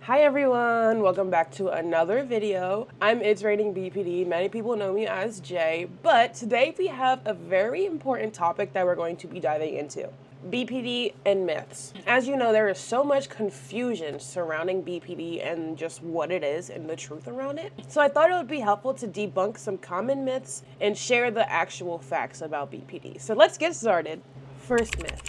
Hi everyone, welcome back to another video. I'm It's Rating BPD. Many people know me as Jay, but today we have a very important topic that we're going to be diving into. BPD and myths. As you know, there is so much confusion surrounding BPD and just what it is and the truth around it. So I thought it would be helpful to debunk some common myths and share the actual facts about BPD. So let's get started. First myth,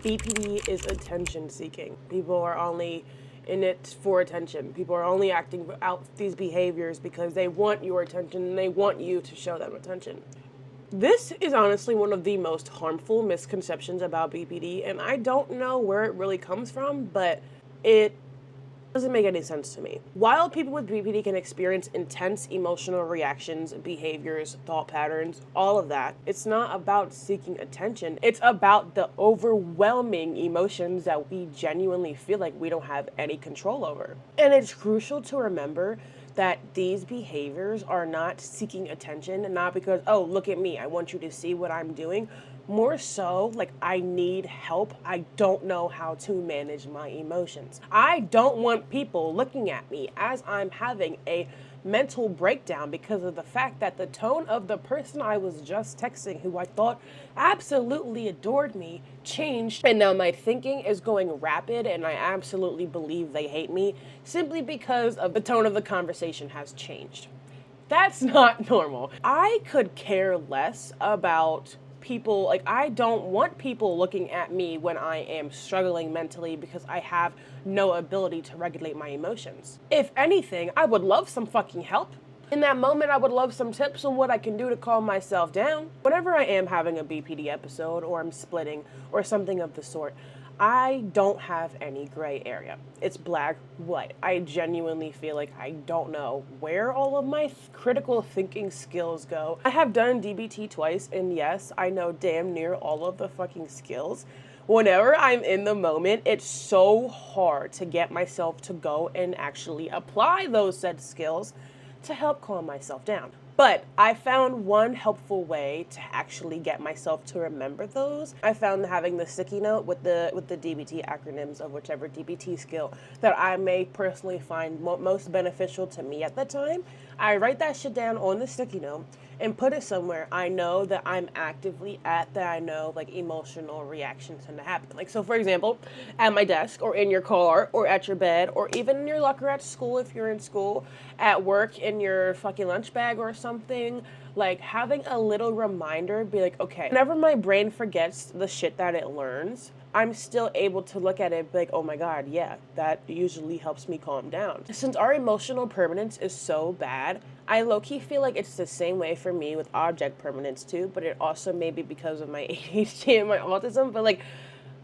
BPD is attention seeking. People are only in it for attention. People are only acting out these behaviors because they want your attention and they want you to show them attention. This is honestly one of the most harmful misconceptions about BPD, and I don't know where it really comes from, but it doesn't make any sense to me. While people with BPD can experience intense emotional reactions, behaviors, thought patterns, all of that, it's not about seeking attention. It's about the overwhelming emotions that we genuinely feel like we don't have any control over. And it's crucial to remember that these behaviors are not seeking attention, not because, oh, look at me, I want you to see what I'm doing. More so, like, I need help. I don't know how to manage my emotions. I don't want people looking at me as I'm having a mental breakdown because of the fact that the tone of the person I was just texting, who I thought absolutely adored me, changed, and now my thinking is going rapid and I absolutely believe they hate me simply because of the tone of the conversation has changed. That's not normal. I could care less about people, like, I don't want people looking at me when I am struggling mentally because I have no ability to regulate my emotions. If anything, I would love some fucking help. In that moment, I would love some tips on what I can do to calm myself down. Whenever I am having a BPD episode or I'm splitting or something of the sort, I don't have any gray area. It's black, white. I genuinely feel like I don't know where all of my critical thinking skills go. I have done DBT twice, and yes, I know damn near all of the fucking skills. Whenever I'm in the moment, it's so hard to get myself to go and actually apply those said skills to help calm myself down. But I found one helpful way to actually get myself to remember those. I found having the sticky note with the DBT acronyms of whichever DBT skill that I may personally find most beneficial to me at the time. I write that shit down on the sticky note and put it somewhere I know that I'm actively at, that I know like emotional reactions tend to happen. Like, so for example, at my desk or in your car or at your bed or even in your locker at school if you're in school, at work in your fucking lunch bag or something, like having a little reminder, be like, okay, whenever my brain forgets the shit that it learns, I'm still able to look at it and be like, oh my God, yeah, that usually helps me calm down. Since our emotional permanence is so bad, I low-key feel like it's the same way for me with object permanence too, but it also may be because of my ADHD and my autism, but like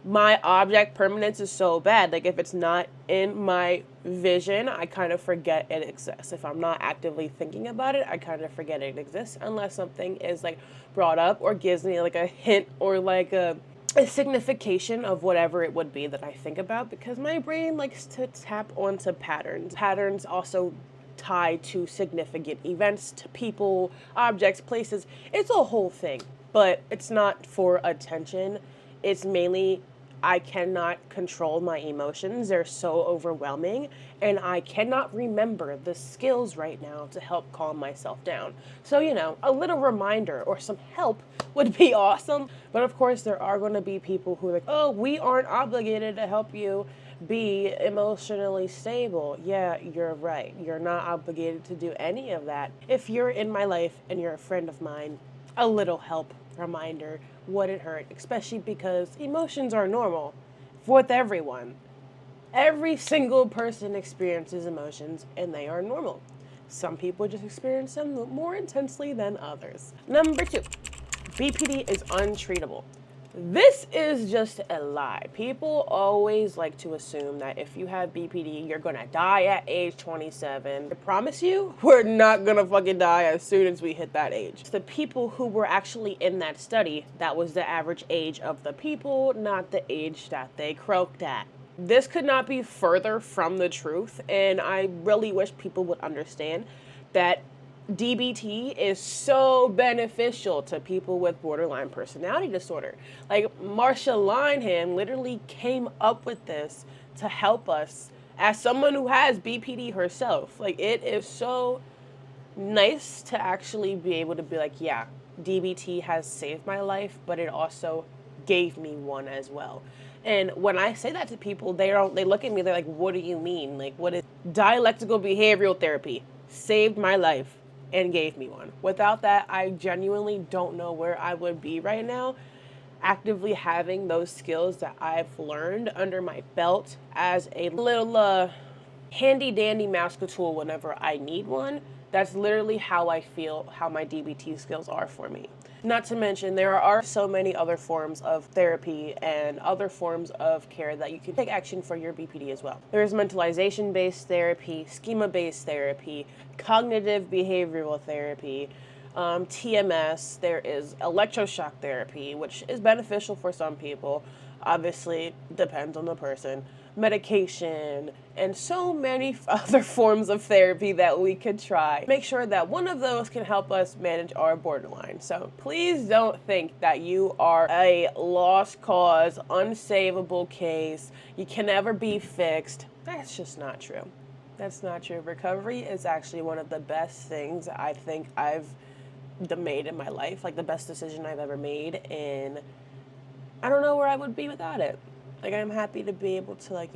my object permanence is so bad. Like if it's not in my vision, I kind of forget it exists. If I'm not actively thinking about it, I kind of forget it exists unless something is like brought up or gives me like a hint or like a signification of whatever it would be that I think about, because my brain likes to tap onto patterns. Patterns also tie to significant events, to people, objects, places. It's a whole thing, but it's not for attention. It's mainly I cannot control my emotions. They're so overwhelming, and I cannot remember the skills right now to help calm myself down. So, you know, a little reminder or some help would be awesome. But of course, there are going to be people who are like, oh, we aren't obligated to help you be emotionally stable. Yeah, you're right. You're not obligated to do any of that. If you're in my life and you're a friend of mine, a little help reminder wouldn't hurt, especially because emotions are normal with everyone. Every single person experiences emotions and they are normal. Some people just experience them more intensely than others. Number 2, BPD is untreatable. This is just a lie. People always like to assume that if you have BPD, you're gonna die at age 27. I promise you, we're not gonna fucking die as soon as we hit that age. The people who were actually in that study, that was the average age of the people, not the age that they croaked at. This could not be further from the truth, and I really wish people would understand that DBT is so beneficial to people with borderline personality disorder. Like, Marsha Linehan literally came up with this to help us As someone who has BPD herself, like, it is so nice to actually be able to be like, yeah, DBT has saved my life, but it also gave me one as well. And when I say that to people, they look at me, they're like, what do you mean? Like, what is dialectical behavioral therapy? Saved my life and gave me one. Without that, I genuinely don't know where I would be right now. Actively having those skills that I've learned under my belt as a little handy dandy master tool whenever I need one. That's literally how I feel how my DBT skills are for me. Not to mention, there are so many other forms of therapy and other forms of care that you can take action for your BPD as well. There's mentalization-based therapy, schema-based therapy, cognitive behavioral therapy, TMS, there is electroshock therapy, which is beneficial for some people. Obviously, depends on the person. Medication, and so many other forms of therapy that we could try. Make sure that one of those can help us manage our borderline. So please don't think that you are a lost cause, unsavable case. You can never be fixed. That's just not true. That's not true. Recovery is actually one of the best things I think I've made in my life, like the best decision I've ever made, and I don't know where I would be without it. Like, I'm happy to be able to, like,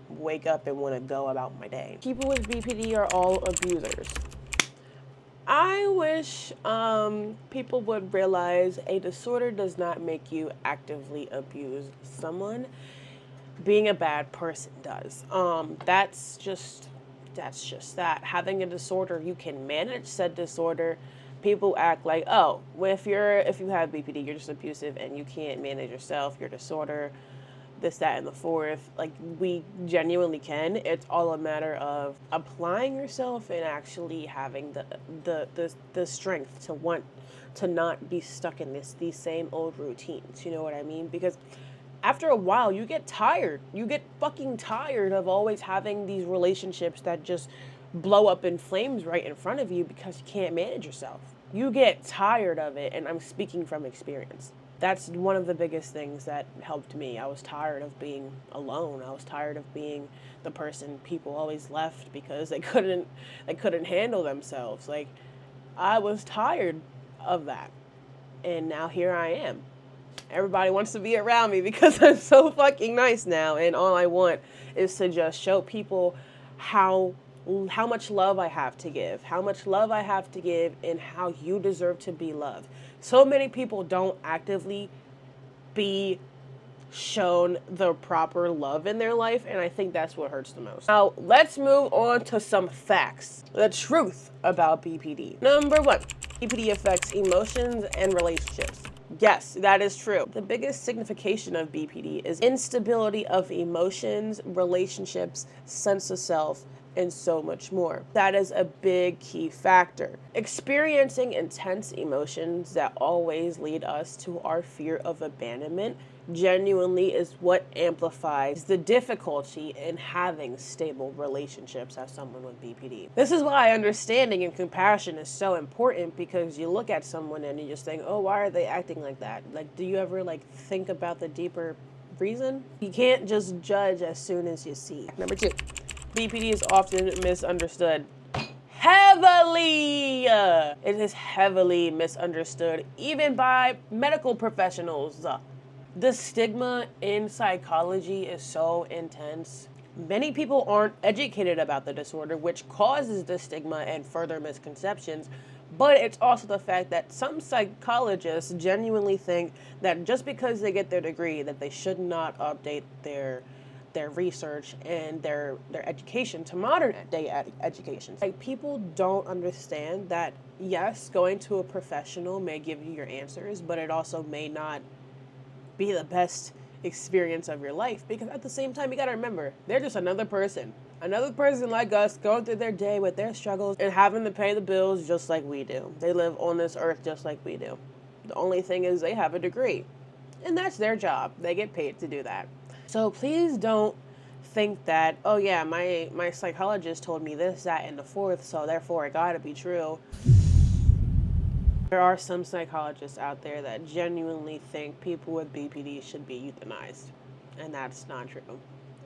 wake up and want to go about my day. People with BPD are all abusers. I wish people would realize a disorder does not make you actively abuse someone. Being a bad person does. That's just that. Having a disorder, you can manage said disorder. People act like, oh, well, if you have BPD, you're just abusive and you can't manage yourself, your disorder, this, that, and the fourth. Like, we genuinely can. It's all a matter of applying yourself and actually having the strength to want to not be stuck in these same old routines. You know what I mean? Because after a while, you get tired. You get fucking tired of always having these relationships that just blow up in flames right in front of you because you can't manage yourself. You get tired of it, and I'm speaking from experience. That's one of the biggest things that helped me. I was tired of being alone. I was tired of being the person people always left because they couldn't handle themselves. Like, I was tired of that. And now here I am. Everybody wants to be around me because I'm so fucking nice now, and all I want is to just show people how much love I have to give, and how you deserve to be loved. So many people don't actively be shown the proper love in their life, and I think that's what hurts the most. Now, let's move on to some facts. The truth about BPD. Number 1, BPD affects emotions and relationships. Yes, that is true. The biggest signification of BPD is instability of emotions, relationships, sense of self, and so much more. That is a big key factor. Experiencing intense emotions that always lead us to our fear of abandonment genuinely is what amplifies the difficulty in having stable relationships as someone with BPD. This is why understanding and compassion is so important, because you look at someone and you just think, oh, why are they acting like that? Like, do you ever think about the deeper reason? You can't just judge as soon as you see. Number 2, BPD is often misunderstood. Heavily! It is heavily misunderstood, even by medical professionals. The stigma in psychology is so intense. Many people aren't educated about the disorder, which causes the stigma and further misconceptions. But it's also the fact that some psychologists genuinely think that just because they get their degree, that they should not update their research and their education to modern day education. Like, people don't understand that, yes, going to a professional may give you your answers, but it also may not be the best experience of your life, because at the same time, you gotta remember, they're just another person like us, going through their day with their struggles and having to pay the bills just like we do. They live on this earth just like we do. The only thing is they have a degree, and that's their job. They get paid to do that. So please don't think that, oh yeah, my psychologist told me this, that, and the fourth, so therefore it gotta be true. There are some psychologists out there that genuinely think people with BPD should be euthanized, and that's not true.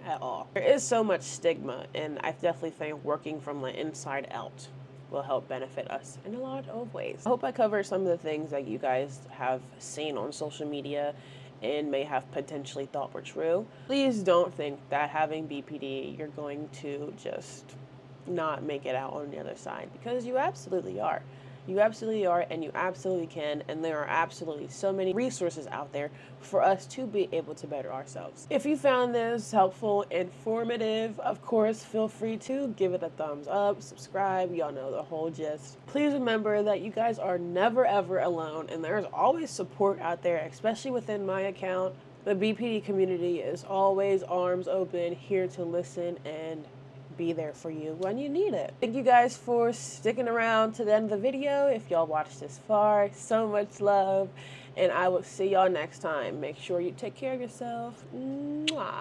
at all. There is so much stigma, and I definitely think working from the inside out will help benefit us in a lot of ways. I hope I covered some of the things that you guys have seen on social media and may have potentially thought were true. Please don't think that having BPD, you're going to just not make it out on the other side, because you absolutely are. You absolutely are, and you absolutely can, and there are absolutely so many resources out there for us to be able to better ourselves. If you found this helpful, informative, of course, feel free to give it a thumbs up, subscribe, y'all know the whole gist. Please remember that you guys are never ever alone, and there's always support out there, especially within my account. The BPD community is always arms open, here to listen and be there for you when you need it. Thank you guys for sticking around to the end of the video. If y'all watched this far, so much love, and I will see y'all next time. Make sure you take care of yourself. Mwah.